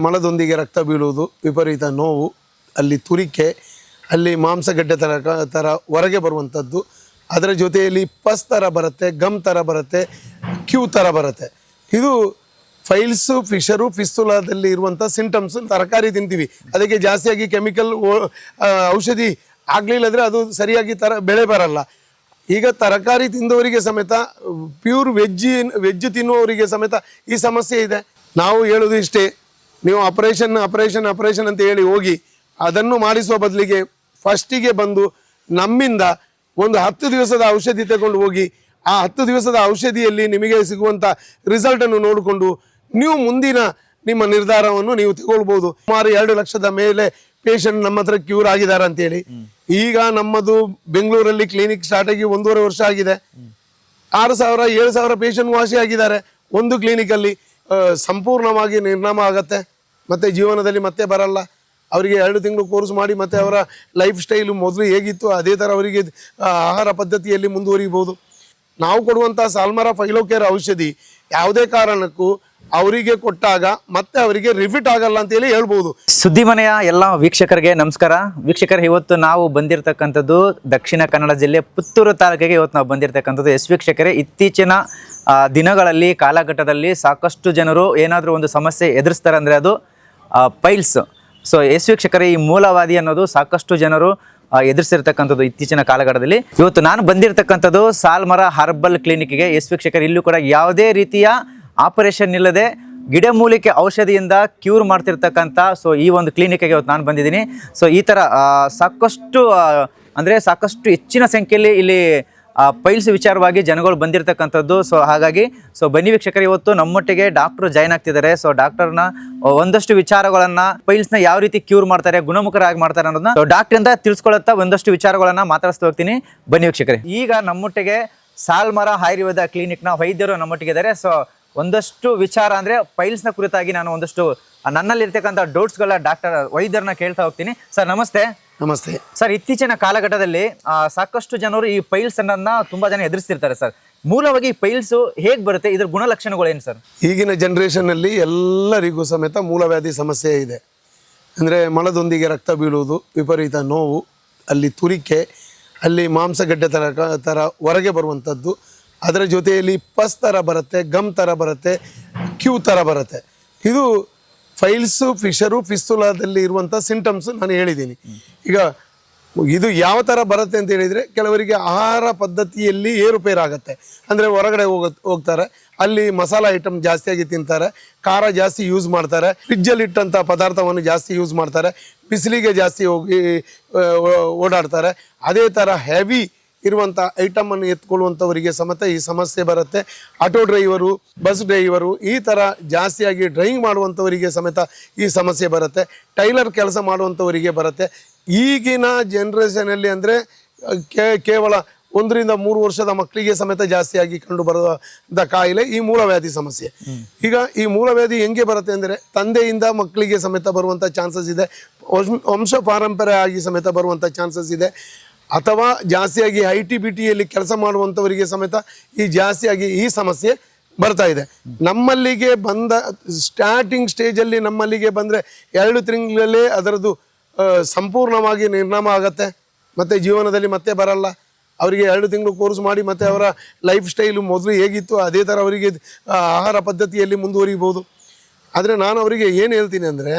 ಮಲದೊಂದಿಗೆ ರಕ್ತ ಬೀಳುವುದು, ವಿಪರೀತ ನೋವು, ಅಲ್ಲಿ ತುರಿಕೆ, ಅಲ್ಲಿ ಮಾಂಸಗಡ್ಡೆ ಥರ ಹೊರಗೆ ಬರುವಂಥದ್ದು, ಅದರ ಜೊತೆಯಲ್ಲಿ ಪಸ್ ಥರ ಬರುತ್ತೆ, ಗಮ್ ಥರ ಬರುತ್ತೆ, ಕ್ಯೂ ಥರ ಬರುತ್ತೆ. ಇದು ಫೈಲ್ಸು, ಫಿಶರು, ಫಿಸ್ತುಲಾದಲ್ಲಿ ಇರುವಂಥ ಸಿಂಟಮ್ಸ್. ತರಕಾರಿ ತಿಂತೀವಿ, ಅದಕ್ಕೆ ಜಾಸ್ತಿಯಾಗಿ ಕೆಮಿಕಲ್ ಔಷಧಿ ಆಗಲಿಲ್ಲದ್ರೆ ಅದು ಸರಿಯಾಗಿ ಬೆಳೆ ಬರಲ್ಲ. ಈಗ ತರಕಾರಿ ತಿಂದವರಿಗೆ ಸಮೇತ, ಪ್ಯೂರ್ ವೆಜ್ ತಿನ್ನುವವರಿಗೆ ಸಮೇತ ಈ ಸಮಸ್ಯೆ ಇದೆ. ನಾವು ಹೇಳೋದು ಇಷ್ಟೇ, ನೀವು ಆಪರೇಷನ್ ಅಂತ ಹೇಳಿ ಹೋಗಿ ಅದನ್ನು ಮಾಡಿಸುವ ಬದಲಿಗೆ ಫಸ್ಟಿಗೆ ಬಂದು ನಮ್ಮಿಂದ ಒಂದು 10 ದಿವಸದ ಔಷಧಿ ತಗೊಂಡು ಹೋಗಿ, ಆ 10 ದಿವಸದ ಔಷಧಿಯಲ್ಲಿ ನಿಮಗೆ ಸಿಗುವಂಥ ರಿಸಲ್ಟನ್ನು ನೋಡಿಕೊಂಡು ನೀವು ಮುಂದಿನ ನಿಮ್ಮ ನಿರ್ಧಾರವನ್ನು ನೀವು ತಗೊಳ್ಬೋದು. ಸುಮಾರು 2 ಲಕ್ಷದ ಮೇಲೆ ಪೇಷಂಟ್ ನಮ್ಮ ಹತ್ರ ಕ್ಯೂರ್ ಆಗಿದ್ದಾರೆ ಅಂತೇಳಿ. ಈಗ ನಮ್ಮದು ಬೆಂಗಳೂರಲ್ಲಿ ಕ್ಲಿನಿಕ್ ಸ್ಟಾರ್ಟ್ ಆಗಿ 1.5 ವರ್ಷ ಆಗಿದೆ. 6,000-7,000 ಪೇಷಂಟ್ ವಾಸಿ ಆಗಿದ್ದಾರೆ ಒಂದು ಕ್ಲಿನಿಕಲ್ಲಿ. ಸಂಪೂರ್ಣವಾಗಿ ನಿರ್ನಾಮ ಆಗತ್ತೆ, ಮತ್ತೆ ಜೀವನದಲ್ಲಿ ಮತ್ತೆ ಬರಲ್ಲ. ಅವರಿಗೆ 2 ತಿಂಗಳು ಕೋರ್ಸ್ ಮಾಡಿ ಮತ್ತೆ ಅವರ ಲೈಫ್ ಸ್ಟೈಲು ಮೊದಲು ಹೇಗಿತ್ತು ಅದೇ ಥರ ಅವರಿಗೆ ಆಹಾರ ಪದ್ಧತಿಯಲ್ಲಿ ಮುಂದುವರಿಬೋದು. ನಾವು ಕೊಡುವಂಥ ಸಾಲ್ಮರಾ ಫೈಲೋಕೇರ್ ಔಷಧಿ ಯಾವುದೇ ಕಾರಣಕ್ಕೂ ಅವರಿಗೆ ಕೊಟ್ಟಾಗ ಮತ್ತೆ ಅವರಿಗೆ ರಿಫಿಟ್ ಆಗಲ್ಲ ಅಂತೇಳಿ ಹೇಳ್ಬೋದು. ಸುದ್ದಿ ಮನೆಯ ಎಲ್ಲ ವೀಕ್ಷಕರಿಗೆ ನಮಸ್ಕಾರ. ವೀಕ್ಷಕರು, ಇವತ್ತು ನಾವು ಬಂದಿರತಕ್ಕಂಥದ್ದು ದಕ್ಷಿಣ ಕನ್ನಡ ಜಿಲ್ಲೆ ಪುತ್ತೂರು ತಾಲೂಕಿಗೆ ಇವತ್ತು ನಾವು ಬಂದಿರತಕ್ಕಂಥದ್ದು. ವೀಕ್ಷಕರೇ, ಇತ್ತೀಚಿನ ದಿನಗಳಲ್ಲಿ ಕಾಲಘಟ್ಟದಲ್ಲಿ ಸಾಕಷ್ಟು ಜನರು ಏನಾದರೂ ಒಂದು ಸಮಸ್ಯೆ ಎದುರಿಸ್ತಾರೆ ಅಂದರೆ ಅದು ಪೈಲ್ಸ್. ಸೊ ವೀಕ್ಷಕರೇ, ಈ ಮೂಲವಾದಿ ಅನ್ನೋದು ಸಾಕಷ್ಟು ಜನರು ಎದುರಿಸಿರ್ತಕ್ಕಂಥದ್ದು ಇತ್ತೀಚಿನ ಕಾಲಘಟ್ಟದಲ್ಲಿ. ಇವತ್ತು ನಾನು ಬಂದಿರತಕ್ಕಂಥದ್ದು ಸಾಲ್ಮರಾ ಹರ್ಬಲ್ ಕ್ಲಿನಿಕ್ಗೆ. ವೀಕ್ಷಕರು, ಇಲ್ಲೂ ಕೂಡ ಯಾವುದೇ ರೀತಿಯ ಆಪರೇಷನ್ ಇಲ್ಲದೆ ಗಿಡಮೂಲಿಕೆ ಔಷಧಿಯಿಂದ ಕ್ಯೂರ್ ಮಾಡ್ತಿರ್ತಕ್ಕಂಥ ಈ ಒಂದು ಕ್ಲಿನಿಕ್ಗೆ ಇವತ್ತು ನಾನು ಬಂದಿದ್ದೀನಿ. ಸೊ ಈ ಥರ ಸಾಕಷ್ಟು ಹೆಚ್ಚಿನ ಸಂಖ್ಯೆಯಲ್ಲಿ ಇಲ್ಲಿ ಪೈಲ್ಸ್ ವಿಚಾರವಾಗಿ ಜನಗಳು ಬಂದಿರತಕ್ಕಂಥದ್ದು. ಹಾಗಾಗಿ ಬನ್ನಿ ವೀಕ್ಷಕರು, ಇವತ್ತು ನಮ್ಮೊಟ್ಟಿಗೆ ಡಾಕ್ಟರ್ ಜಾಯ್ನ್ ಆಗ್ತಿದ್ದಾರೆ. ಡಾಕ್ಟರ್ನ ಒಂದಷ್ಟು ವಿಚಾರಗಳನ್ನ, ಪೈಲ್ಸ್ನ ಯಾವ ರೀತಿ ಕ್ಯೂರ್ ಮಾಡ್ತಾರೆ, ಗುಣಮುಖರಾಗಿ ಮಾಡ್ತಾರೆ ಅನ್ನೋದನ್ನ ಡಾಕ್ಟರಿಂದ ತಿಳಿಸ್ಕೊಳ್ಳುತ್ತಾ ಒಂದಷ್ಟು ವಿಚಾರಗಳನ್ನ ಮಾತಾಡಿಸ್ತಾ ಹೋಗ್ತೀನಿ. ಬನ್ನಿ ವೀಕ್ಷಕರೇ, ಈಗ ನಮ್ಮೊಟ್ಟಿಗೆ ಸಾಲ್ಮರಾ ಆಯುರ್ವೇದ ಕ್ಲಿನಿಕ್ನ ವೈದ್ಯರು ನಮ್ಮೊಟ್ಟಿಗೆ ಇದ್ದಾರೆ. ಒಂದಷ್ಟು ವಿಚಾರ ಅಂದರೆ ಪೈಲ್ಸ್ನ ಕುರಿತಾಗಿ ನಾನು ಒಂದಷ್ಟು ನನ್ನಲ್ಲಿರ್ತಕ್ಕಂಥ ಡೌಟ್ಸ್ಗಳ ಡಾಕ್ಟರ್ ವೈದ್ಯರನ್ನ ಕೇಳ್ತಾ ಹೋಗ್ತೀನಿ. ಸರ್ ನಮಸ್ತೆ. ನಮಸ್ತೆ ಸರ್. ಇತ್ತೀಚಿನ ಕಾಲಘಟ್ಟದಲ್ಲಿ ಸಾಕಷ್ಟು ಜನರು ಈ ಪೈಲ್ಸ್ ಅನ್ನ ತುಂಬಾ ಜನ ಎದುರಿಸ್ತಿರ್ತಾರೆ ಸರ್. ಮೂಲವಾಗಿ ಈ ಪೈಲ್ಸ್ ಹೇಗೆ ಬರುತ್ತೆ, ಇದ್ರ ಗುಣಲಕ್ಷಣಗಳೇನು ಸರ್? ಈಗಿನ ಜನರೇಷನ್ನಲ್ಲಿ ಎಲ್ಲರಿಗೂ ಸಮೇತ ಮೂಲವ್ಯಾಧಿ ಸಮಸ್ಯೆ ಇದೆ. ಅಂದರೆ ಮಲದೊಂದಿಗೆ ರಕ್ತ ಬೀಳುವುದು, ವಿಪರೀತ ನೋವು, ಅಲ್ಲಿ ತುರಿಕೆ, ಅಲ್ಲಿ ಮಾಂಸಗಡ್ಡೆ ಥರ ಹೊರಗೆ ಬರುವಂಥದ್ದು, ಅದರ ಜೊತೆಯಲ್ಲಿ ಪಸ್ ಥರ ಬರುತ್ತೆ, ಗಮ್ ಥರ ಬರುತ್ತೆ, ಕ್ಯೂ ಥರ ಬರುತ್ತೆ. ಇದು ಫೈಲ್ಸು, ಫಿಶರು, ಫಿಸ್ತುಲಾದಲ್ಲಿ ಇರುವಂಥ ಸಿಂಟಮ್ಸ್ ನಾನು ಹೇಳಿದ್ದೀನಿ. ಈಗ ಇದು ಯಾವ ಥರ ಬರುತ್ತೆ ಅಂತ ಹೇಳಿದರೆ, ಕೆಲವರಿಗೆ ಆಹಾರ ಪದ್ಧತಿಯಲ್ಲಿ ಏರುಪೇರಾಗತ್ತೆ. ಅಂದರೆ ಹೊರಗಡೆ ಹೋಗ್ತಾರೆ, ಅಲ್ಲಿ ಮಸಾಲ ಐಟಮ್ ಜಾಸ್ತಿಯಾಗಿ ತಿಂತಾರೆ, ಖಾರ ಜಾಸ್ತಿ ಯೂಸ್ ಮಾಡ್ತಾರೆ, ಫ್ರಿಜ್ಜಲ್ಲಿ ಇಟ್ಟಂಥ ಪದಾರ್ಥವನ್ನು ಜಾಸ್ತಿ ಯೂಸ್ ಮಾಡ್ತಾರೆ, ಬಿಸಿಲಿಗೆ ಜಾಸ್ತಿ ಹೋಗಿ ಓಡಾಡ್ತಾರೆ. ಅದೇ ಥರ ಹೆವಿ ಇರುವಂಥ ಐಟಮನ್ನು ಎತ್ಕೊಳ್ಳುವಂಥವರಿಗೆ ಸಮೇತ ಈ ಸಮಸ್ಯೆ ಬರುತ್ತೆ. ಆಟೋ ಡ್ರೈವರು, ಬಸ್ ಡ್ರೈವರು, ಈ ಥರ ಜಾಸ್ತಿಯಾಗಿ ಡ್ರೈವಿಂಗ್ ಮಾಡುವಂಥವರಿಗೆ ಸಮೇತ ಈ ಸಮಸ್ಯೆ ಬರುತ್ತೆ. ಟೈಲರ್ ಕೆಲಸ ಮಾಡುವಂಥವರಿಗೆ ಬರುತ್ತೆ. ಈಗಿನ ಜನ್ರೇಷನಲ್ಲಿ ಅಂದರೆ ಕೇವಲ 1-3 ವರ್ಷದ ಮಕ್ಕಳಿಗೆ ಸಮೇತ ಜಾಸ್ತಿಯಾಗಿ ಕಂಡು ಬರುವಂಥ ಕಾಯಿಲೆ ಈ ಮೂಲವ್ಯಾಧಿ ಸಮಸ್ಯೆ. ಈಗ ಈ ಮೂಲವ್ಯಾಧಿ ಹೆಂಗೆ ಬರುತ್ತೆ ಅಂದರೆ, ತಂದೆಯಿಂದ ಮಕ್ಕಳಿಗೆ ಸಮೇತ ಬರುವಂಥ ಚಾನ್ಸಸ್ ಇದೆ, ವಂಶ ಪಾರಂಪರ್ಯ ಆಗಿ ಸಮೇತ ಬರುವಂಥ ಚಾನ್ಸಸ್ ಇದೆ. ಅಥವಾ ಜಾಸ್ತಿಯಾಗಿ ITBTಯಲ್ಲಿ ಕೆಲಸ ಮಾಡುವಂಥವರಿಗೆ ಸಮೇತ ಜಾಸ್ತಿಯಾಗಿ ಈ ಸಮಸ್ಯೆ ಬರ್ತಾ ಇದೆ. ನಮ್ಮಲ್ಲಿಗೆ ಬಂದ ಸ್ಟಾರ್ಟಿಂಗ್ ಸ್ಟೇಜಲ್ಲಿ ನಮ್ಮಲ್ಲಿಗೆ ಬಂದರೆ 2 ತಿಂಗಳಲ್ಲೇ ಅದರದ್ದು ಸಂಪೂರ್ಣವಾಗಿ ನಿರ್ನಾಮ ಆಗತ್ತೆ, ಮತ್ತು ಜೀವನದಲ್ಲಿ ಮತ್ತೆ ಬರಲ್ಲ. ಅವರಿಗೆ 2 ತಿಂಗಳು ಕೋರ್ಸ್ ಮಾಡಿ ಮತ್ತೆ ಅವರ ಲೈಫ್ ಸ್ಟೈಲು ಮೊದಲು ಹೇಗಿತ್ತು ಅದೇ ಥರ ಅವರಿಗೆ ಆಹಾರ ಪದ್ಧತಿಯಲ್ಲಿ ಮುಂದುವರಿಬೋದು. ಆದರೆ ನಾನು ಅವರಿಗೆ ಏನು ಹೇಳ್ತೀನಿ ಅಂದರೆ,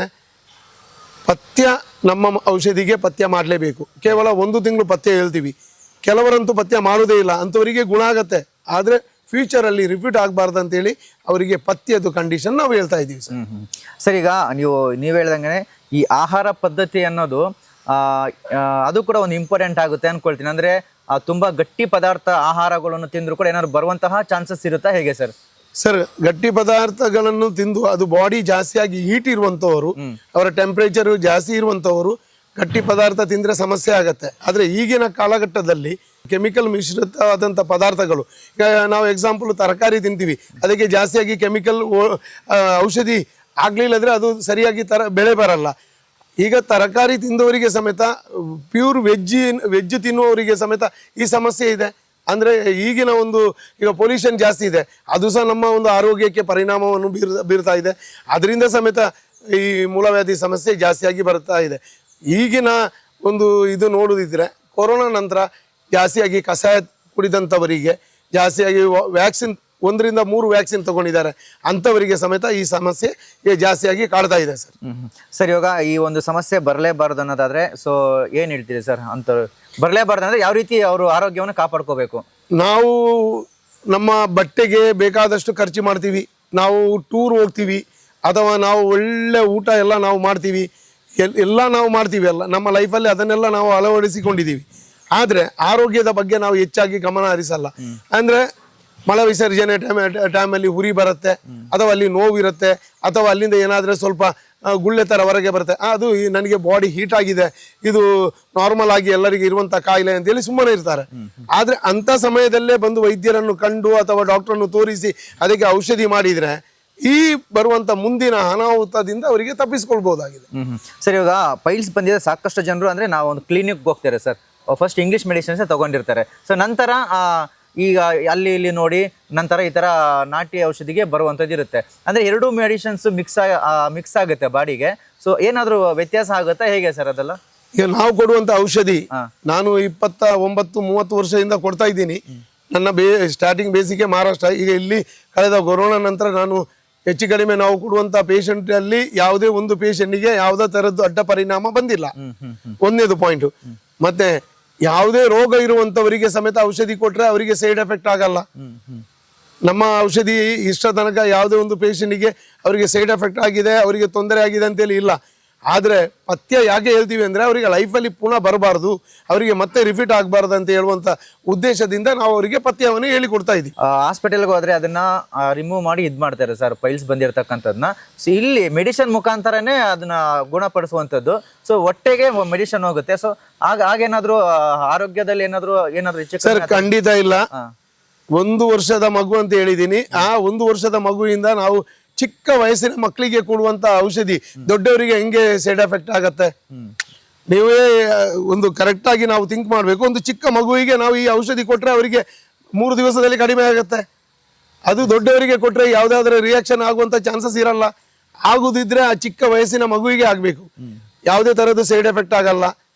ಪಥ್ಯ ನಮ್ಮ ಔಷಧಿಗೆ ಪಥ್ಯ ಮಾಡಲೇಬೇಕು. ಕೇವಲ 1 ತಿಂಗಳು ಪಥ್ಯ ಹೇಳ್ತೀವಿ, ಕೆಲವರಂತೂ ಪಥ್ಯ ಮಾಡೋದೇ ಇಲ್ಲ, ಅಂಥವರಿಗೆ ಗುಣ ಆಗತ್ತೆ. ಆದರೆ ಫ್ಯೂಚರಲ್ಲಿ ರಿಪೀಟ್ ಆಗಬಾರ್ದು ಅಂತೇಳಿ ಅವರಿಗೆ ಪಥ್ಯದ ಕಂಡೀಷನ್ ನಾವು ಹೇಳ್ತಾ ಇದ್ದೀವಿ ಸರ್. ಸರ್, ಈಗ ನೀವು ಹೇಳ್ದಂಗೆ ಈ ಆಹಾರ ಪದ್ಧತಿ ಅನ್ನೋದು ಅದು ಕೂಡ ಒಂದು ಇಂಪಾರ್ಟೆಂಟ್ ಆಗುತ್ತೆ ಅಂದ್ಕೊಳ್ತೀನಿ. ಅಂದರೆ ತುಂಬ ಗಟ್ಟಿ ಪದಾರ್ಥ ಆಹಾರಗಳನ್ನು ತಿಂದರೂ ಕೂಡ ಏನಾದ್ರು ಬರುವಂತಹ ಚಾನ್ಸಸ್ ಇರುತ್ತಾ, ಹೇಗೆ ಸರ್? ಸರ್, ಗಟ್ಟಿ ಪದಾರ್ಥಗಳನ್ನು ತಿಂದು ಅದು ಬಾಡಿ ಜಾಸ್ತಿಯಾಗಿ ಹೀಟ್ ಇರುವಂಥವರು, ಅವರ ಟೆಂಪ್ರೇಚರು ಜಾಸ್ತಿ ಇರುವಂಥವರು ಗಟ್ಟಿ ಪದಾರ್ಥ ತಿಂದರೆ ಸಮಸ್ಯೆ ಆಗತ್ತೆ. ಆದರೆ ಈಗಿನ ಕಾಲಘಟ್ಟದಲ್ಲಿ ಕೆಮಿಕಲ್ ಮಿಶ್ರಿತವಾದಂಥ ಪದಾರ್ಥಗಳು, ಈಗ ನಾವು ಎಕ್ಸಾಂಪಲ್ ತರಕಾರಿ ತಿಂತೀವಿ, ಅದಕ್ಕೆ ಜಾಸ್ತಿಯಾಗಿ ಕೆಮಿಕಲ್ ಔಷಧಿ ಆಗಲಿಲ್ಲದ್ರೆ ಅದು ಸರಿಯಾಗಿ ಬೆಳೆ ಬರಲ್ಲ. ಈಗ ತರಕಾರಿ ತಿಂದವರಿಗೆ ಸಮೇತ, ಪ್ಯೂರ್ ವೆಜ್ ತಿನ್ನುವವರಿಗೆ ಸಮೇತ ಈ ಸಮಸ್ಯೆ ಇದೆ. ಅಂದರೆ ಈಗಿನ ಒಂದು ಈಗ ಪೊಲ್ಯೂಷನ್ ಜಾಸ್ತಿ ಇದೆ, ಅದು ಸಹ ನಮ್ಮ ಒಂದು ಆರೋಗ್ಯಕ್ಕೆ ಪರಿಣಾಮವನ್ನು ಬೀರ್ತಾ ಇದೆ. ಅದರಿಂದ ಸಮೇತ ಈ ಮೂಲವ್ಯಾಧಿ ಸಮಸ್ಯೆ ಜಾಸ್ತಿಯಾಗಿ ಬರ್ತಾ ಇದೆ. ಈಗಿನ ಒಂದು ಇದು ನೋಡುದಿದ್ರೆ ಕೊರೋನಾ ನಂತರ ಜಾಸ್ತಿಯಾಗಿ ಕಷಾಯ ಕುಡಿದಂಥವರಿಗೆ ಜಾಸ್ತಿಯಾಗಿ ವ್ಯಾಕ್ಸಿನ್ 1 ರಿಂದ 3 ವ್ಯಾಕ್ಸಿನ್ ತಗೊಂಡಿದ್ದಾರೆ ಅಂಥವರಿಗೆ ಸಮೇತ ಈ ಸಮಸ್ಯೆ ಈಗ ಜಾಸ್ತಿಯಾಗಿ ಕಾಡ್ತಾ ಇದೆ ಸರ್. ಸರ್ ಇವಾಗ ಈ ಒಂದು ಸಮಸ್ಯೆ ಬರಲೇಬಾರ್ದು ಅನ್ನೋದಾದ್ರೆ ಸೊ ಏನ್ ಹೇಳ್ತೀರಿ ಸರ್? ಅಂತ ಬರಲೇಬಾರ್ದು ಅಂದ್ರೆ ಯಾವ ರೀತಿ ಅವರು ಆರೋಗ್ಯವನ್ನು ಕಾಪಾಡ್ಕೋಬೇಕು? ನಾವು ನಮ್ಮ ಬಟ್ಟೆಗೆ ಬೇಕಾದಷ್ಟು ಖರ್ಚು ಮಾಡ್ತೀವಿ, ನಾವು ಟೂರ್ ಹೋಗ್ತೀವಿ, ಅಥವಾ ನಾವು ಒಳ್ಳೆ ಊಟ ಎಲ್ಲ ನಾವು ಮಾಡ್ತೀವಿ, ಎಲ್ಲ ನಾವು ಮಾಡ್ತೀವಿ, ಎಲ್ಲ ನಮ್ಮ ಲೈಫಲ್ಲಿ ಅದನ್ನೆಲ್ಲ ನಾವು ಅಳವಡಿಸಿಕೊಂಡಿದ್ದೀವಿ. ಆದರೆ ಆರೋಗ್ಯದ ಬಗ್ಗೆ ನಾವು ಹೆಚ್ಚಾಗಿ ಗಮನ ಹರಿಸಲ್ಲ. ಅಂದರೆ ಮಲ ವಿಸರ್ಜನೆ ಟೈಮಲ್ಲಿ ಉರಿ ಬರುತ್ತೆ, ಅಥವಾ ಅಲ್ಲಿ ನೋವು ಇರುತ್ತೆ, ಅಥವಾ ಅಲ್ಲಿಂದ ಏನಾದರೆ ಸ್ವಲ್ಪ ಗುಳ್ಳೆ ಥರ ಹೊರಗೆ ಬರುತ್ತೆ, ಅದು ನನಗೆ ಬಾಡಿ ಹೀಟ್ ಆಗಿದೆ, ಇದು ನಾರ್ಮಲ್ ಆಗಿ ಎಲ್ಲರಿಗೆ ಇರುವಂಥ ಕಾಯಿಲೆ ಅಂತೇಳಿ ಸುಮ್ಮನೆ ಇರ್ತಾರೆ. ಆದರೆ ಅಂಥ ಸಮಯದಲ್ಲೇ ಬಂದು ವೈದ್ಯರನ್ನು ಕಂಡು ಅಥವಾ ಡಾಕ್ಟ್ರನ್ನು ತೋರಿಸಿ ಅದಕ್ಕೆ ಔಷಧಿ ಮಾಡಿದರೆ ಈ ಬರುವಂಥ ಮುಂದಿನ ಅನಾಹುತದಿಂದ ಅವರಿಗೆ ತಪ್ಪಿಸ್ಕೊಳ್ಬೋದಾಗಿದೆ. ಸರ್ ಇವಾಗ ಪೈಲ್ಸ್ ಬಂದಿದೆ, ಸಾಕಷ್ಟು ಜನರು ಅಂದರೆ ನಾವು ಒಂದು ಕ್ಲಿನಿಕ್ಗೆ ಹೋಗ್ತಾರೆ ಸರ್, ಫಸ್ಟ್ ಇಂಗ್ಲೀಷ್ ಮೆಡಿಸಿನ್ಸ್ ತಗೊಂಡಿರ್ತಾರೆ. ಸೊ ನಂತರ ಈಗ ಅಲ್ಲಿ ಇಲ್ಲಿ ನೋಡಿ ನಂತರ ಈ ಥರ ನಾಟಿ ಔಷಧಿಗೆ ಬರುವಂಥದ್ದು ಇರುತ್ತೆ. ಅಂದರೆ 2 ಮೆಡಿಸಿನ್ಸ್ ಮಿಕ್ಸ್ ಆಗುತ್ತೆ ಬಾಡಿಗೆ. ಸೊ ಏನಾದರೂ ವ್ಯತ್ಯಾಸ ಆಗುತ್ತಾ ಹೇಗೆ ಸರ್ ಅದೆಲ್ಲ? ಈಗ ನಾವು ಕೊಡುವಂಥ ಔಷಧಿ ನಾನು 29-30 ವರ್ಷದಿಂದ ಕೊಡ್ತಾ ಇದ್ದೀನಿ. ನನ್ನ ಸ್ಟಾರ್ಟಿಂಗ್ ಬೇಸಿಗೆ ಮಹಾರಾಷ್ಟ್ರ. ಈಗ ಇಲ್ಲಿ ಕಳೆದ ಕೊರೋನಾ ನಂತರ ನಾನು ಹೆಚ್ಚು ಕಡಿಮೆ ನಾವು ಕೊಡುವಂಥ ಪೇಷಂಟಲ್ಲಿ ಯಾವುದೇ ಒಂದು ಪೇಷಂಟಿಗೆ ಯಾವುದೇ ಥರದ್ದು ಅಡ್ಡ ಪರಿಣಾಮ ಬಂದಿಲ್ಲ, ಒಂದನೇದು ಪಾಯಿಂಟು. ಮತ್ತೆ ಯಾವುದೇ ರೋಗ ಇರುವಂಥವರಿಗೆ ಸಮೇತ ಔಷಧಿ ಕೊಟ್ಟರೆ ಅವರಿಗೆ ಸೈಡ್ ಎಫೆಕ್ಟ್ ಆಗಲ್ಲ. ನಮ್ಮ ಔಷಧಿ ಇಷ್ಟ ತನಕ ಯಾವುದೇ ಒಂದು ಪೇಷಂಟಿಗೆ ಅವರಿಗೆ ಸೈಡ್ ಎಫೆಕ್ಟ್ ಆಗಿದೆ, ಅವರಿಗೆ ತೊಂದರೆ ಆಗಿದೆ ಅಂತೇಳಿ ಇಲ್ಲ. ಆದರೆ ಪಥ್ಯ ಯಾಕೆ ಹೇಳ್ತೀವಿ ಅಂದರೆ ಅವರಿಗೆ ಲೈಫಲ್ಲಿ ಪುನಃ ಬರಬಾರ್ದು, ಅವರಿಗೆ ಮತ್ತೆ ರಿಪೀಟ್ ಆಗಬಾರ್ದು ಅಂತ ಹೇಳುವಂಥ ಉದ್ದೇಶದಿಂದ ನಾವು ಅವರಿಗೆ ಪಥ್ಯವನ್ನು ಹೇಳಿಕೊಡ್ತಾ ಇದ್ದೀವಿ. ಹಾಸ್ಪಿಟಲ್ಗೆ ಹೋದರೆ ಅದನ್ನು ರಿಮೂವ್ ಮಾಡಿ ಇದು ಮಾಡ್ತಾರೆ ಸರ್, ಪೈಲ್ಸ್ ಬಂದಿರತಕ್ಕಂಥದ್ದನ್ನ. ಸೊ ಇಲ್ಲಿ ಮೆಡಿಸಿನ್ ಮುಖಾಂತರನೇ ಅದನ್ನ ಗುಣಪಡಿಸುವಂಥದ್ದು. ಸೊ ಹೊಟ್ಟೆಗೆ ಮೆಡಿಸಿನ್ ಹೋಗುತ್ತೆ. ಸೊ ಆಗೇನಾದರೂ ಆರೋಗ್ಯದಲ್ಲಿ ಏನಾದರೂ ಹೆಚ್ಚು ಸರ್ ಖಂಡಿತ ಇಲ್ಲ. 1 ವರ್ಷದ ಮಗು ಅಂತ ಹೇಳಿದ್ದೀನಿ. ಆ 1 ವರ್ಷದ ಮಗುವಿಂದ ನಾವು ಚಿಕ್ಕ ವಯಸ್ಸಿನ ಮಕ್ಕಳಿಗೆ ಕೊಡುವಂತ ಔಷಧಿ ದೊಡ್ಡವರಿಗೆ ಹೆಂಗೆ ಸೈಡ್ ಎಫೆಕ್ಟ್ ಆಗತ್ತೆ? ನೀವೇ ಒಂದು ಕರೆಕ್ಟ್ ಆಗಿ ನಾವು ಥಿಂಕ್ ಮಾಡಬೇಕು. ಒಂದು ಚಿಕ್ಕ ಮಗುವಿಗೆ ನಾವು ಈ ಔಷಧಿ ಕೊಟ್ಟರೆ ಅವರಿಗೆ 3 ದಿವಸದಲ್ಲಿ ಕಡಿಮೆ ಆಗುತ್ತೆ. ಅದು ದೊಡ್ಡವರಿಗೆ ಕೊಟ್ಟರೆ ಯಾವುದಾದ್ರೂ ರಿಯಾಕ್ಷನ್ ಆಗುವಂಥ ಚಾನ್ಸಸ್ ಇರಲ್ಲ. ಆಗುದಿದ್ರೆ ಆ ಚಿಕ್ಕ ವಯಸ್ಸಿನ ಮಗುವಿಗೆ ಆಗಬೇಕು, ಯಾವುದೇ ಥರದ್ದು ಸೈಡ್ ಎಫೆಕ್ಟ್ ಆಗಲ್ಲ.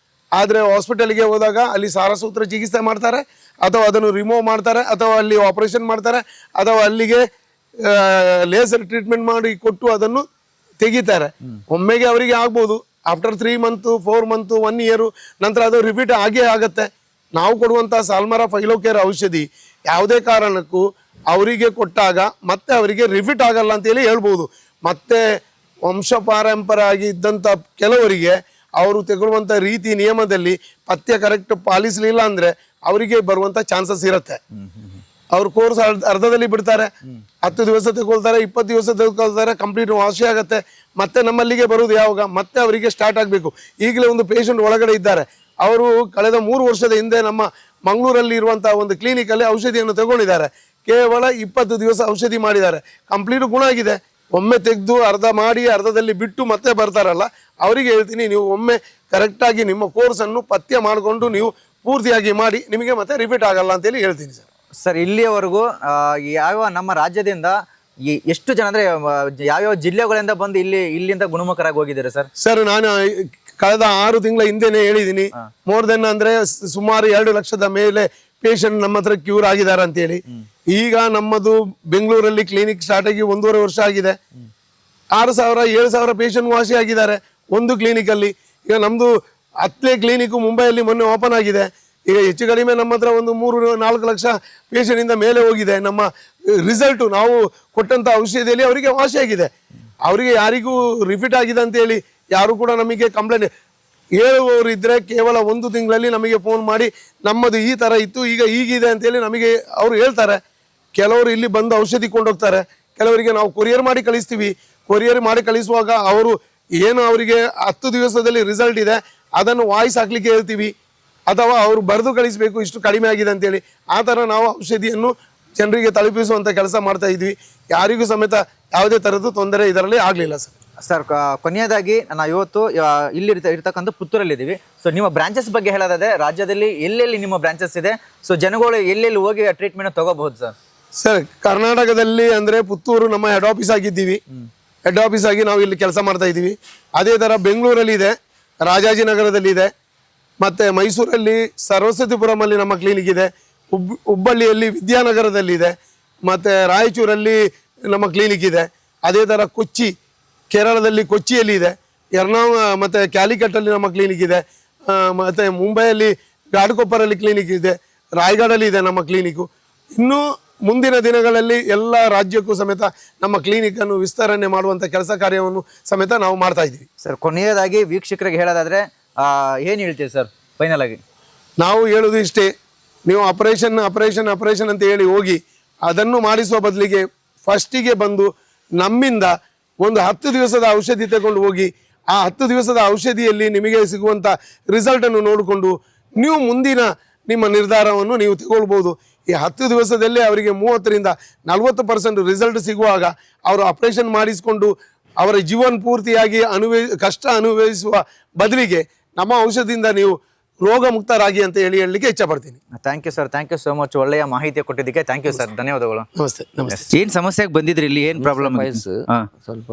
ಆದರೆ ಹಾಸ್ಪಿಟಲ್ಗೆ ಹೋದಾಗ ಅಲ್ಲಿ ಸಾರಸೂತ್ರ ಚಿಕಿತ್ಸೆ ಮಾಡ್ತಾರೆ, ಅಥವಾ ಅದನ್ನು ರಿಮೂವ್ ಮಾಡ್ತಾರೆ, ಅಥವಾ ಅಲ್ಲಿ ಆಪರೇಷನ್ ಮಾಡ್ತಾರೆ, ಅಥವಾ ಅಲ್ಲಿಗೆ ಲೇಸರ್ ಟ್ರೀಟ್ಮೆಂಟ್ ಮಾಡಿ ಕೊಟ್ಟು ಅದನ್ನು ತೆಗಿತಾರೆ. ಒಮ್ಮೆಗೆ ಅವರಿಗೆ ಆಗ್ಬೋದು, ಆಫ್ಟರ್ 3 ಮಂತ್ 4 ಮಂತ್ 1 ಇಯರ್ ನಂತರ ಅದು ರಿಪೀಟ್ ಆಗೇ ಆಗುತ್ತೆ. ನಾವು ಕೊಡುವಂಥ ಸಾಲ್ಮರಾ ಫೈಲೋಕೇರ್ ಔಷಧಿ ಯಾವುದೇ ಕಾರಣಕ್ಕೂ ಅವರಿಗೆ ಕೊಟ್ಟಾಗ ಮತ್ತೆ ಅವರಿಗೆ ರಿಪೀಟ್ ಆಗಲ್ಲ ಅಂತೇಳಿ ಹೇಳ್ಬೋದು. ಮತ್ತೆ ವಂಶ ಪಾರಂಪರ ಆಗಿ ಇದ್ದಂಥ ಕೆಲವರಿಗೆ ಅವರು ತಗೊಳ್ಳುವಂಥ ರೀತಿ ನಿಯಮದಲ್ಲಿ ಪಥ್ಯ ಕರೆಕ್ಟ್ ಪಾಲಿಸಲಿಲ್ಲ ಅಂದರೆ ಅವರಿಗೆ ಬರುವಂಥ ಚಾನ್ಸಸ್ ಇರುತ್ತೆ. ಅವ್ರ ಕೋರ್ಸ್ ಅರ್ಧದಲ್ಲಿ ಬಿಡ್ತಾರೆ, 10 ದಿವಸ ತಗೊಳ್ತಾರೆ, 20 ದಿವಸ ತಗೊಳ್ತಾರೆ, ಕಂಪ್ಲೀಟ್ ವಾಸಿ ಆಗುತ್ತೆ. ಮತ್ತೆ ನಮ್ಮಲ್ಲಿಗೆ ಬರುವುದು ಯಾವಾಗ? ಮತ್ತೆ ಅವರಿಗೆ ಸ್ಟಾರ್ಟ್ ಆಗಬೇಕು. ಈಗಲೇ ಒಂದು ಪೇಷಂಟ್ ಒಳಗಡೆ ಇದ್ದಾರೆ, ಅವರು ಕಳೆದ 3 ವರ್ಷದ ಹಿಂದೆ ನಮ್ಮ ಮಂಗಳೂರಲ್ಲಿ ಇರುವಂತಹ ಒಂದು ಕ್ಲಿನಿಕಲ್ಲಿ ಔಷಧಿಯನ್ನು ತಗೊಂಡಿದ್ದಾರೆ. ಕೇವಲ 20 ದಿವಸ ಔಷಧಿ ಮಾಡಿದ್ದಾರೆ, ಕಂಪ್ಲೀಟ್ ಗುಣ ಆಗಿದೆ. ಒಮ್ಮೆ ತೆಗೆದು ಅರ್ಧ ಮಾಡಿ ಅರ್ಧದಲ್ಲಿ ಬಿಟ್ಟು ಮತ್ತೆ ಬರ್ತಾರಲ್ಲ, ಅವರಿಗೆ ಹೇಳ್ತೀನಿ, ನೀವು ಒಮ್ಮೆ ಕರೆಕ್ಟಾಗಿ ನಿಮ್ಮ ಕೋರ್ಸನ್ನು ಪಥ್ಯ ಮಾಡಿಕೊಂಡು ನೀವು ಪೂರ್ತಿಯಾಗಿ ಮಾಡಿ, ನಿಮಗೆ ಮತ್ತೆ ರಿಪೀಟ್ ಆಗಲ್ಲ ಅಂತೇಳಿ ಹೇಳ್ತೀನಿ ಸರ್. ಸರ್ ಇಲ್ಲಿಯವರೆಗೂ ಯಾವ ನಮ್ಮ ರಾಜ್ಯದಿಂದ ಎಷ್ಟು ಜನ ಅಂದರೆ ಯಾವ್ಯಾವ ಜಿಲ್ಲೆಗಳಿಂದ ಬಂದು ಇಲ್ಲಿಂದ ಗುಣಮುಖರಾಗಿ ಹೋಗಿದ್ದಾರೆ ಸರ್? ಸರ್ ನಾನು ಕಳೆದ 6 ತಿಂಗಳ ಹಿಂದೆನೇ ಹೇಳಿದ್ದೀನಿ, ಮೋರ್ ದೆನ್ ಅಂದರೆ ಸುಮಾರು 2 ಲಕ್ಷದ ಮೇಲೆ ಪೇಷಂಟ್ ನಮ್ಮ ಹತ್ರ ಕ್ಯೂರ್ ಆಗಿದ್ದಾರೆ ಅಂತೇಳಿ. ಈಗ ನಮ್ಮದು ಬೆಂಗಳೂರಲ್ಲಿ ಕ್ಲಿನಿಕ್ ಸ್ಟಾರ್ಟ್ ಆಗಿ 1.5 ವರ್ಷ ಆಗಿದೆ. 6,000-7,000 ಪೇಷಂಟ್ ವಾಸಿ ಆಗಿದ್ದಾರೆ ಒಂದು ಕ್ಲಿನಿಕಲ್ಲಿ. ಈಗ ನಮ್ಮದು 10ನೇ ಕ್ಲಿನಿಕ್ ಮುಂಬೈಯಲ್ಲಿ ಮೊನ್ನೆ ಓಪನ್ ಆಗಿದೆ. ಈಗ ಹೆಚ್ಚು ಕಡಿಮೆ ನಮ್ಮ ಹತ್ರ ಒಂದು 3-4 ಲಕ್ಷ ಪೇಷಂಟಿಂದ ಮೇಲೆ ಹೋಗಿದೆ. ನಮ್ಮ ರಿಸಲ್ಟು ನಾವು ಕೊಟ್ಟಂಥ ಔಷಧಿಯಲ್ಲಿ ಅವರಿಗೆ ವಾಸಿಯಾಗಿದೆ. ಅವರಿಗೆ ಯಾರಿಗೂ ರಿಪೀಟ್ ಆಗಿದೆ ಅಂತೇಳಿ ಯಾರು ಕೂಡ ನಮಗೆ ಕಂಪ್ಲೇಂಟ್ ಹೇಳುವವರು ಇದ್ದರೆ ಕೇವಲ 1 ತಿಂಗಳಲ್ಲಿ ನಮಗೆ ಫೋನ್ ಮಾಡಿ ನಮ್ಮದು ಈ ಥರ ಇತ್ತು, ಈಗ ಹೀಗಿದೆ ಅಂತೇಳಿ ನಮಗೆ ಅವರು ಹೇಳ್ತಾರೆ. ಕೆಲವರು ಇಲ್ಲಿ ಬಂದು ಔಷಧಿ ಕೊಂಡೋಗ್ತಾರೆ, ಕೆಲವರಿಗೆ ನಾವು ಕೊರಿಯರ್ ಮಾಡಿ ಕಳಿಸ್ತೀವಿ. ಕೊರಿಯರ್ ಮಾಡಿ ಕಳಿಸುವಾಗ ಅವರು ಏನು ಅವರಿಗೆ 10 ದಿವಸದಲ್ಲಿ ರಿಸಲ್ಟ್ ಇದೆ ಅದನ್ನು ವಾಯ್ಸ್ ಹಾಕ್ಲಿಕ್ಕೆ ಹೇಳ್ತೀವಿ, ಅಥವಾ ಅವರು ಬರೆದು ಕಳಿಸಬೇಕು ಇಷ್ಟು ಕಡಿಮೆ ಆಗಿದೆ ಅಂತೇಳಿ. ಆ ಥರ ನಾವು ಔಷಧಿಯನ್ನು ಜನರಿಗೆ ತಲುಪಿಸುವಂಥ ಕೆಲಸ ಮಾಡ್ತಾ ಇದ್ವಿ. ಯಾರಿಗೂ ಸಮೇತ ಯಾವುದೇ ಥರದ್ದು ತೊಂದರೆ ಇದರಲ್ಲಿ ಆಗಲಿಲ್ಲ ಸರ್. ಸರ್ ಕೊನೆಯದಾಗಿ ನಾವು ಇವತ್ತು ಇಲ್ಲಿ ಇರ್ತಕ್ಕಂಥ ಪುತ್ತೂರಲ್ಲಿದ್ದೀವಿ. ಸೊ ನಿಮ್ಮ ಬ್ರಾಂಚಸ್ ಬಗ್ಗೆ ಹೇಳೋದಾದ್ರೆ ರಾಜ್ಯದಲ್ಲಿ ಎಲ್ಲೆಲ್ಲಿ ನಿಮ್ಮ ಬ್ರಾಂಚಸ್ ಇದೆ, ಸೊ ಜನಗಳು ಎಲ್ಲೆಲ್ಲಿ ಹೋಗಿ ಟ್ರೀಟ್ಮೆಂಟ್ ತಗೋಬಹುದು ಸರ್? ಸರ್ ಕರ್ನಾಟಕದಲ್ಲಿ ಅಂದರೆ ಪುತ್ತೂರು ನಮ್ಮ ಹೆಡ್ ಆಫೀಸ್ ಆಗಿದ್ದೀವಿ. ಹೆಡ್ ಆಫೀಸ್ ಆಗಿ ನಾವು ಇಲ್ಲಿ ಕೆಲಸ ಮಾಡ್ತಾ ಇದ್ದೀವಿ. ಅದೇ ಥರ ಬೆಂಗಳೂರಲ್ಲಿ ಇದೆ, ರಾಜಾಜಿನಗರದಲ್ಲಿ ಇದೆ, ಮತ್ತು ಮೈಸೂರಲ್ಲಿ ಸರಸ್ವತಿಪುರಮಲ್ಲಿ ನಮ್ಮ ಕ್ಲಿನಿಕ್ ಇದೆ, ಹುಬ್ಬಳ್ಳಿಯಲ್ಲಿ ವಿದ್ಯಾನಗರದಲ್ಲಿದೆ, ಮತ್ತು ರಾಯಚೂರಲ್ಲಿ ನಮ್ಮ ಕ್ಲಿನಿಕ್ ಇದೆ. ಅದೇ ಥರ ಕೊಚ್ಚಿ, ಕೇರಳದಲ್ಲಿ ಕೊಚ್ಚಿಯಲ್ಲಿ ಇದೆ, ಮತ್ತು ಕ್ಯಾಲಿಕಟ್ಟಲ್ಲಿ ನಮ್ಮ ಕ್ಲಿನಿಕ್ ಇದೆ, ಮತ್ತು ಮುಂಬೈಯಲ್ಲಿ ಘಾಟ್ಕೊಪ್ಪರಲ್ಲಿ ಕ್ಲಿನಿಕ್ ಇದೆ, ರಾಯಗಢಲ್ಲಿ ಇದೆ ನಮ್ಮ ಕ್ಲಿನಿಕ್ಕು. ಇನ್ನೂ ಮುಂದಿನ ದಿನಗಳಲ್ಲಿ ಎಲ್ಲ ರಾಜ್ಯಕ್ಕೂ ಸಮೇತ ನಮ್ಮ ಕ್ಲಿನಿಕನ್ನು ವಿಸ್ತರಣೆ ಮಾಡುವಂಥ ಕೆಲಸ ಕಾರ್ಯವನ್ನು ಸಮೇತ ನಾವು ಮಾಡ್ತಾ ಇದ್ದೀವಿ. ಸರ್, ಕೊನೆಯದಾಗಿ ವೀಕ್ಷಕರಿಗೆ ಹೇಳೋದಾದರೆ ಏನು ಹೇಳ್ತೀವಿ ಸರ್ ಫೈನಲ್ ಆಗಿ? ನಾವು ಹೇಳೋದು ಇಷ್ಟೇ, ನೀವು ಆಪರೇಷನ್ ಅಂತ ಹೇಳಿ ಹೋಗಿ ಅದನ್ನು ಮಾಡಿಸುವ ಬದಲಿಗೆ ಫಸ್ಟಿಗೆ ಬಂದು ನಮ್ಮಿಂದ ಒಂದು 10 ದಿವಸದ ಔಷಧಿ ತಗೊಂಡು ಹೋಗಿ, ಆ 10 ದಿವಸದ ಔಷಧಿಯಲ್ಲಿ ನಿಮಗೆ ಸಿಗುವಂಥ ರಿಸಲ್ಟನ್ನು ನೋಡಿಕೊಂಡು ನೀವು ಮುಂದಿನ ನಿಮ್ಮ ನಿರ್ಧಾರವನ್ನು ನೀವು ತಗೊಳ್ಬೋದು. ಈ 10 ದಿವಸದಲ್ಲೇ ಅವರಿಗೆ 30ರಿಂದ 40% ರಿಸಲ್ಟ್ ಸಿಗುವಾಗ ಅವರು ಆಪರೇಷನ್ ಮಾಡಿಸಿಕೊಂಡು ಅವರ ಜೀವನ ಪೂರ್ತಿಯಾಗಿ ಕಷ್ಟ ಅನುಭವಿಸುವ ಬದಲಿಗೆ ನಮ್ಮ ಔಷಧಿಯಿಂದ ನೀವು ರೋಗ ಮುಕ್ತರಾಗಿ ಅಂತ ಹೇಳಲಿಕ್ಕೆ ಇಚ್ಛಪಡ್ತೀನಿ. Thank you sir, thank you so much. ಒಳ್ಳೆಯ ಮಾಹಿತಿ ಕೊಟ್ಟಿದ್ದಕ್ಕೆ ಥ್ಯಾಂಕ್ ಯು ಸರ್, ಧನ್ಯವಾದಗಳು. ನಮಸ್ತೆ. ಏನು ಸಮಸ್ಯೆಗೆ ಬಂದಿದ್ರಿ ಇಲ್ಲಿ? ಏನು ಪ್ರಾಬ್ಲಮ್? ಸ್ವಲ್ಪ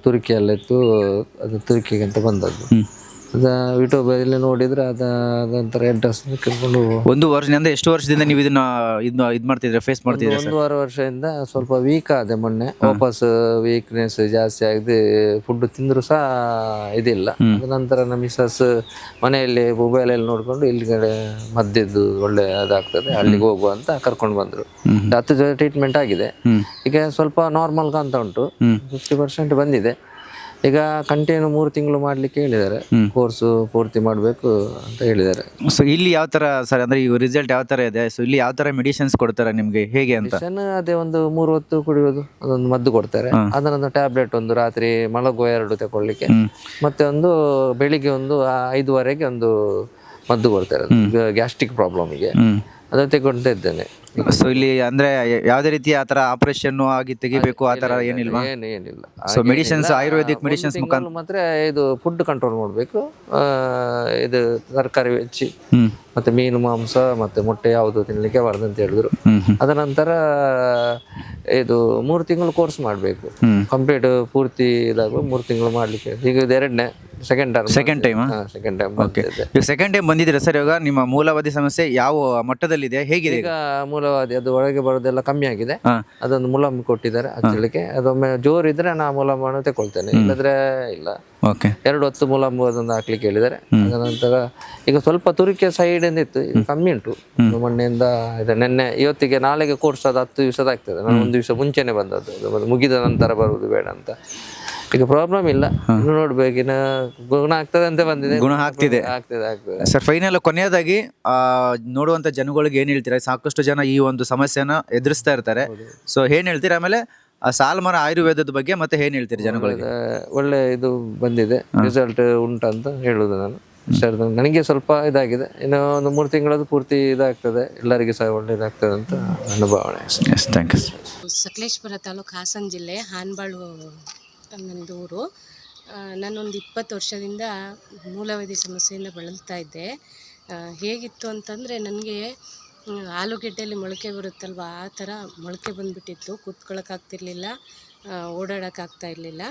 ತುರಿಕೆ ಎಲ್ಲ ಇತ್ತು, ಅದು ತುರಿಕೆಗೆ ಅಂತ ಬಂದದ್ದು. ಅದ ಯೂಟ್ಯೂಬಲ್ಲಿ ನೋಡಿದ್ರೆ ಅದೊಂಥರ ಅಡ್ರೆಸ್ ಕೇಳ್ಕೊಂಡು 1 ವರ್ಷದಿಂದ ಎಷ್ಟು ವರ್ಷದಿಂದ ನೀವು ಇದನ್ನ ಇದು ಮಾಡ್ತಿದ್ರೆ ಫೇಸ್ ಮಾಡ್ತಿದ್ರೆ? 1.5 ವರ್ಷದಿಂದ ಸ್ವಲ್ಪ ವೀಕ್ ಆದೆ. ಮೊನ್ನೆ ವಾಪಸ್ ವೀಕ್ನೆಸ್ ಜಾಸ್ತಿ ಆಗಿದೆ, ಫುಡ್ ತಿಂದ್ರು ಸಹ ಇದಿಲ್ಲ. ಅದ ನಂತರ ನಮ್ಮ ಮಿಸಸ್ ಮನೆಯಲ್ಲಿ ಮೊಬೈಲಲ್ಲಿ ನೋಡ್ಕೊಂಡು ಇಲ್ಲಿ ಕಡೆ ಮದ್ದಿದ್ದು ಒಳ್ಳೆ ಅದಾಗ್ತದೆ, ಅಲ್ಲಿಗೆ ಹೋಗುವ ಅಂತ ಕರ್ಕೊಂಡು ಬಂದ್ರು. 10 ಟ್ರೀಟ್ಮೆಂಟ್ ಆಗಿದೆ, ಈಗ ಸ್ವಲ್ಪ ನಾರ್ಮಲ್ ಅಂತ ಉಂಟು, 50% ಬಂದಿದೆ. ಈಗ ಕಂಟಿನ್ಯೂ 3 ತಿಂಗಳು ಮಾಡ್ಲಿಕ್ಕೆ ಹೇಳಿದ್ದಾರೆ, ಕೋರ್ಸು ಪೂರ್ತಿ ಮಾಡಬೇಕು ಅಂತ ಹೇಳಿದ್ದಾರೆ. ಸೊ ಇಲ್ಲಿ ಯಾವ ತರ ಸರ್, ಅಂದ್ರೆ ಈಗ ರಿಸಲ್ಟ್ ಯಾವ ತರ ಇದೆ? ಸೊ ಇಲ್ಲಿ ಯಾವ ತರ ಮೆಡಿಸಿನ್ಸ್ ಕೊಡ್ತಾರೆ ನಿಮ್ಗೆ, ಹೇಗೆ ಅಂತ? ಅದೇ ಒಂದು 3 ಹೊತ್ತು ಕುಡಿಯೋದು, ಅದೊಂದು ಮದ್ದು ಕೊಡ್ತಾರೆ. ಅದನ್ನೊಂದು ಟ್ಯಾಬ್ಲೆಟ್ ಒಂದು ರಾತ್ರಿ ಮಲಗುವ 2 ತಗೊಳ್ಳಿಕ್ಕೆ, ಮತ್ತೆ ಒಂದು ಬೆಳಿಗ್ಗೆ ಒಂದು 5:30ಗೆ ಒಂದು ಮದ್ದು ಕೊಡ್ತಾರೆ ಗ್ಯಾಸ್ಟ್ರಿಕ್ ಪ್ರಾಬ್ಲಮ್ಗೆ, ಅದನ್ನು ತಗೊಳ್ತಾ ಇದ್ದೇನೆ. ಸೊ ಇಲ್ಲಿ ಅಂದ್ರೆ ಯಾವುದೇ ರೀತಿ ಆತರ ಆಪರೇಷನ್ ಆಗಿ ತೆಗಿಬೇಕು ಆ ತರ ಏನಿಲ್ವಾ? ಏನಿಲ್ಲ. ಸೊ ಮೆಡಿಸಿನ್ಸ್, ಆಯುರ್ವೇದಿಕ್ ಮೆಡಿಸಿನ್ಸ್ ಮುಖಾಂತರ ಮಾತ್ರ ಇದು ಫುಡ್ ಕಂಟ್ರೋಲ್ ಮಾಡಬೇಕು. ಇದು ತರಕಾರಿ ಹೆಚ್ಚಿ ಮತ್ತೆ ಮೀನು ಮಾಂಸ ಮತ್ತೆ ಮೊಟ್ಟೆ ಯಾವುದು ತಿನ್ಲಿಕ್ಕೆ ಬಾರ್ದು ಅಂತ ಹೇಳಿದ್ರು. ಅದ ನಂತರ ಇದು 3 ತಿಂಗಳು ಕೋರ್ಸ್ ಮಾಡಬೇಕು, ಕಂಪ್ಲೀಟ್ ಪೂರ್ತಿ ಇದಾಗುವ 3 ತಿಂಗಳು ಮಾಡ್ಲಿಕ್ಕೆ. ಈಗ ಇದು ಸೆಕೆಂಡ್ ಟೈಮ್ ಓಕೆ. ಈಗ ಸೆಕೆಂಡ್ ಟೈಮ್ ಬಂದಿದ್ದೀರಾ ಸರ್? ಇವಾಗ ನಿಮ್ಮ ಮೂಲವಾದಿ ಸಮಸ್ಯೆ ಯಾವ ಮಟ್ಟದಲ್ಲಿದೆ, ಹೇಗಿದೆ? ಈಗ ಮೂಲವಾದಿ ಅದು ಒಳಗೆ ಬರೋದೆಲ್ಲ ಕಮ್ಮಿ ಆಗಿದೆ, ಅದೊಂದು ಮುಲಾಮ್ ಕೊಟ್ಟಿದ್ದಾರೆ ಹಚ್ಚಲಿಕ್ಕೆ. ಅದೊಮ್ಮೆ ಜೋರ್ ಇದ್ರೆ ನಾ ಮುಲಾಮನ್ನು ತಗೊಳ್ತೇನೆ, ಇಲ್ಲದ್ರೆ ಇಲ್ಲ. ಓಕೆ. 2 ಹೊತ್ತು ಮುಲಾಮ್ ಅದೊಂದು ಹಾಕ್ಲಿಕ್ಕೆ ಹೇಳಿದ್ದಾರೆ. ಅದ ನಂತರ ಈಗ ಸ್ವಲ್ಪ ತುರಿಕೆ ಸೈಡ್ ಇಂದ ಇತ್ತು, ಈಗ ಕಮ್ಮಿ ಉಂಟು. ಮೊನ್ನೆಯಿಂದ ನಿನ್ನೆ ಇವತ್ತಿಗೆ ನಾಳೆಗೆ ಕೋರ್ಸ್ ಅದು 10 ದಿವಸದ ಆಗ್ತದೆ. ನಾನು 1 ದಿವಸ ಮುಂಚೆನೆ ಬಂದದ್ದು, ಮುಗಿದ ನಂತರ ಬರುವುದು ಬೇಡ ಅಂತ. ಈಗ ಪ್ರಾಬ್ಲಮ್ ಇಲ್ಲ, ಇನ್ನು ನೋಡ್ಬೇಕಿನ ಗುಣ ಆಗ್ತದೆ ಅಂತ ಬಂದಿದೆ. ಗುಣ ಆಗ್ತಿದೆ. ಆಗ್ತದೆ ಸರ್, ಫೈನಲ್ ಕೊನೆಯದಾಗಿ ನೋಡುವಂತ ಜನಗಳಿಗೆ ಏನ್ ಹೇಳ್ತೀರಾ? ಸಾಕಷ್ಟು ಜನ ಈ ಒಂದು ಸಮಸ್ಯೆನ ಎದುರಿಸ್ತಾ ಇರ್ತಾರೆ. ಸೊ ಏನ್ ಹೇಳ್ತೀರಾ? ಆಮೇಲೆ ಸಾಲ್ಮರ ಆಯುರ್ವೇದದ ಬಗ್ಗೆ ಮತ್ತೆ ಏನ್ ಹೇಳ್ತೀರಿ ಜನಗಳಿಗೆ? ಒಳ್ಳೆ ಇದು ಬಂದಿದೆ, ರಿಸಲ್ಟ್ ಉಂಟಂತ ಹೇಳುದು ನಾನು. ನನಗೆ ಸ್ವಲ್ಪ ಇದಾಗಿದೆ, ಇನ್ನು ಒಂದು 3 ತಿಂಗಳದ್ದು ಪೂರ್ತಿ ಇದಾಗ್ತದೆ, ಎಲ್ಲರಿಗೂ ಸಹ ಒಳ್ಳೆಯದಾಗ್ತದೆ ಅಂತ ನನ್ನ ಭಾವನೆ. Thank you. ಸಕಲೇಶ್ಪುರ ತಾಲೂಕು, ಹಾಸನ ಜಿಲ್ಲೆ, ಹಾನ್ಬಾಳು ನನ್ನದು ಊರು. ನಾನೊಂದು 20 ವರ್ಷದಿಂದ ಮೂಲವ್ಯಾಧಿ ಸಮಸ್ಯೆಯಿಂದ ಬಳಲ್ತಾ ಇದ್ದೆ. ಹೇಗಿತ್ತು ಅಂತಂದರೆ, ನನಗೆ ಆಲೂಗೆಡ್ಡೆಯಲ್ಲಿ ಮೊಳಕೆ ಬರುತ್ತಲ್ವ, ಆ ಥರ ಮೊಳಕೆ ಬಂದುಬಿಟ್ಟಿತ್ತು. ಕೂತ್ಕೊಳ್ಳೋಕ್ಕಾಗ್ತಿರ್ಲಿಲ್ಲ, ಓಡಾಡೋಕ್ಕಾಗ್ತಾ ಇರಲಿಲ್ಲ,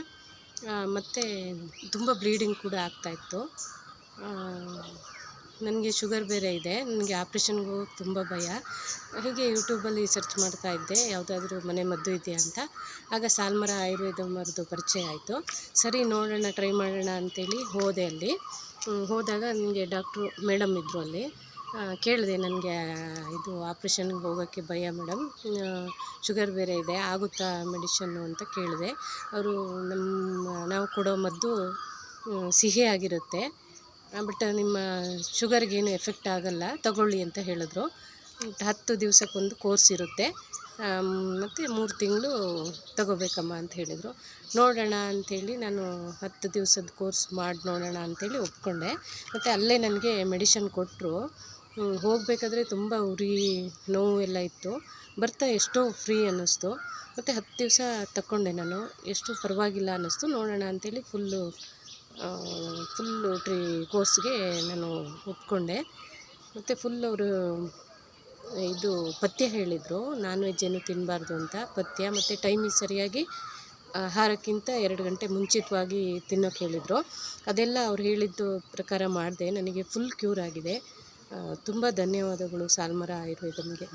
ಮತ್ತು ತುಂಬ ಬ್ಲೀಡಿಂಗ್ ಕೂಡ ಆಗ್ತಾಯಿತ್ತು. ನನಗೆ ಶುಗರ್ ಬೇರೆ ಇದೆ, ನನಗೆ ಆಪ್ರೇಷನ್ಗೂ ತುಂಬ ಭಯ. ಹೀಗೆ ಯೂಟ್ಯೂಬಲ್ಲಿ ಸರ್ಚ್ ಮಾಡ್ತಾ ಇದ್ದೆ, ಯಾವುದಾದ್ರೂ ಮನೆ ಮದ್ದು ಇದೆಯಾ ಅಂತ. ಆಗ ಸಾಲ್ಮರ ಆಯುರ್ವೇದ ಮದ್ದು ಪರಿಚಯ ಆಯಿತು. ಸರಿ, ನೋಡೋಣ, ಟ್ರೈ ಮಾಡೋಣ ಅಂತೇಳಿ ಹೋದೆ. ಅಲ್ಲಿ ಹೋದಾಗ ನನಗೆ ಡಾಕ್ಟ್ರು ಮೇಡಮ್ ಇದ್ದರು ಅಲ್ಲಿ. ಕೇಳಿದೆ, ನನಗೆ ಇದು ಆಪ್ರೇಷನ್ಗೆ ಹೋಗೋಕ್ಕೆ ಭಯ ಮೇಡಮ್, ಶುಗರ್ ಬೇರೆ ಇದೆ, ಆಗುತ್ತಾ ಮೆಡಿಷನ್ನು ಅಂತ ಕೇಳಿದೆ. ಅವರು ನಾವು ಕೊಡೋ ಮದ್ದು ಸಿಹಿ ಆಗಿರುತ್ತೆ, ಬಟ್ ನಿಮ್ಮ ಶುಗರ್ಗೇನು ಎಫೆಕ್ಟ್ ಆಗೋಲ್ಲ, ತಗೊಳ್ಳಿ ಅಂತ ಹೇಳಿದ್ರು. 10 ದಿವಸಕ್ಕೊಂದು ಕೋರ್ಸ್ ಇರುತ್ತೆ, ಮತ್ತು 3 ತಿಂಗಳು ತಗೋಬೇಕಮ್ಮ ಅಂತ ಹೇಳಿದರು. ನೋಡೋಣ ಅಂಥೇಳಿ ನಾನು 10 ದಿವಸದ ಕೋರ್ಸ್ ಮಾಡಿ ನೋಡೋಣ ಅಂಥೇಳಿ ಒಪ್ಕೊಂಡೆ. ಮತ್ತು ಅಲ್ಲೇ ನನಗೆ ಮೆಡಿಷನ್ ಕೊಟ್ಟರು. ಹೋಗಬೇಕಾದ್ರೆ ತುಂಬ ಉರಿ, ನೋವು ಎಲ್ಲ ಇತ್ತು. ಬರ್ತಾ ಎಷ್ಟೋ ಫ್ರೀ ಅನ್ನಿಸ್ತು. ಮತ್ತು 10 ದಿವಸ ತಗೊಂಡೆ ನಾನು, ಎಷ್ಟು ಪರವಾಗಿಲ್ಲ ಅನ್ನಿಸ್ತು. ನೋಡೋಣ ಅಂಥೇಳಿ ಫುಲ್ಲು ಕೋರ್ಸ್ಗೆ ನಾನು ಒಪ್ಕೊಂಡೆ. ಮತ್ತು ಫುಲ್ ಅವರು ಇದು ಪಥ್ಯ ಹೇಳಿದರು, ನಾನ್ ವೆಜ್ ಏನು ತಿನ್ನಬಾರ್ದು ಅಂತ ಪಥ್ಯ, ಮತ್ತು ಟೈಮಿಗೆ ಸರಿಯಾಗಿ ಆಹಾರಕ್ಕಿಂತ 2 ಗಂಟೆ ಮುಂಚಿತವಾಗಿ ತಿನ್ನೋಕೆ ಹೇಳಿದರು. ಅದೆಲ್ಲ ಅವ್ರು ಹೇಳಿದ್ದು ಪ್ರಕಾರ ಮಾಡಿದೆ. ನನಗೆ ಫುಲ್ ಕ್ಯೂರ್ ಆಗಿದೆ. ತುಂಬ ಧನ್ಯವಾದಗಳು ಸಾಲ್ಮರ ಆಯುರ್ವೇದಮ್ಗೆ.